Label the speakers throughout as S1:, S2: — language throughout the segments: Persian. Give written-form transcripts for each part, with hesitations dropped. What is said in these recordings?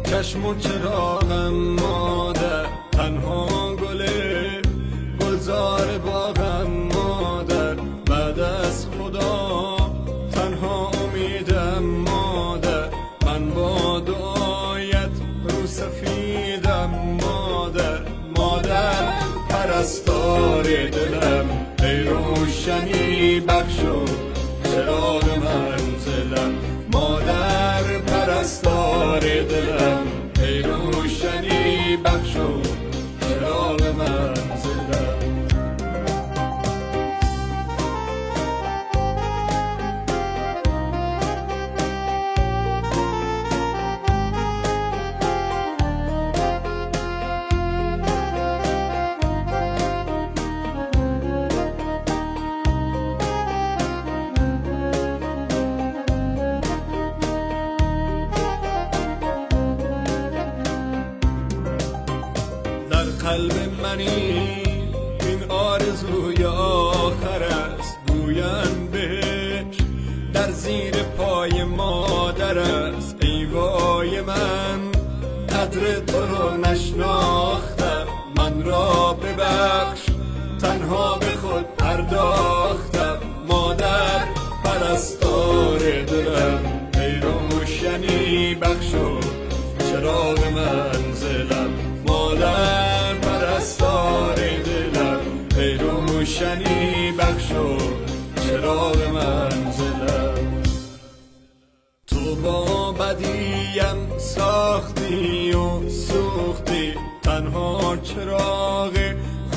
S1: چشم و چراغم مادر، تنها گلزار باغم مادر، بعد از خدا تنها امیدم مادر، من با دعایت رو سفیدم مادر. مادر پرستار دلم، ای روشنی بخشو چراغ منزلم. مادر پرستار دلم، ای روشنی بخشو چراغ منزلم. قلب منی این آرزوی آخر است، گویم بهش در زیر پای مادر است. ای وای من قدر تو رو نشناختم، من را ببخش تنها به خود پرداختم. مادر پرستار دلم، ای روشنی بخشو چراغ منزلم. مادر پرستار دلم، ای روشنی بخشو چراغ منزلم. تو با بدیم ساختی و سوختی، تنها چراغ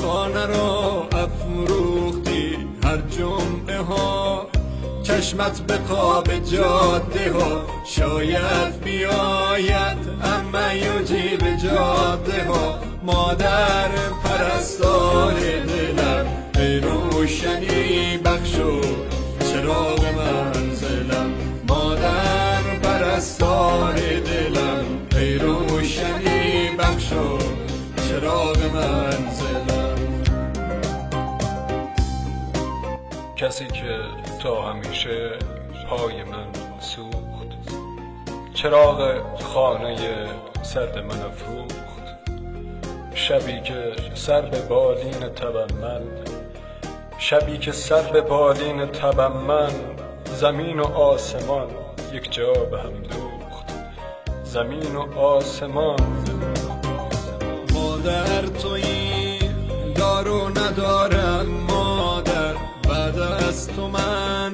S1: خانه را افروختی. هر جمعه ها چشمت به خواب جاده ها، شاید بیاید اما یوجی به جاده ها. مادر پرستار دلم، ای روشنی بخشو چراغ منزلم. مادر پرستار دلم، ای روشنی بخشو چراغ منزلم.
S2: کسی که تا همیشه پای من سوخت، چراغ خانه سرد من افروخت. شبی که سر به بالین تبم من، شبی که سر به بالین تبم من، زمین و آسمان یک جا به هم دوخت، زمین و آسمان.
S1: مادر تویی دارو ندارم مادر، بعد از تو من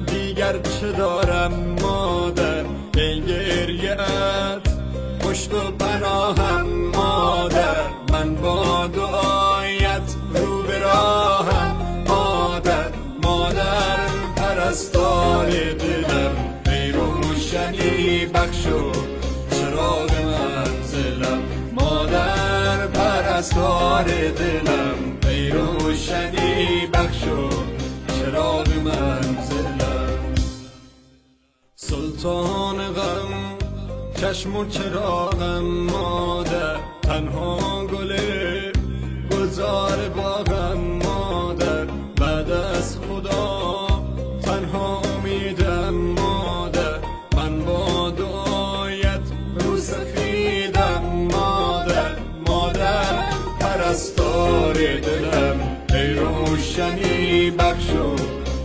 S1: دیگر چه دارم مادر. ای گریه‌ات پشت و پناهم مادر، من با دعایت رو به راهم مادر. مادر پرستار دلم، ای روشنی بخشو چراغ منزلم. مادر پرستار دلم، ای روشنی بخشو چراغ منزلم. سلطان غم چشم و چراغم مادر، تنها گلزار باغم مادر، بعد از خدا تنها امیدم مادر. من با دعایت رو سفیدم مادر. مادر پرستار دلم، ای روشنی بخشو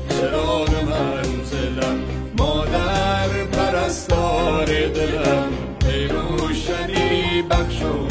S1: چراغ منزلم. مادر پرستار دلم، ای روشنی بخشو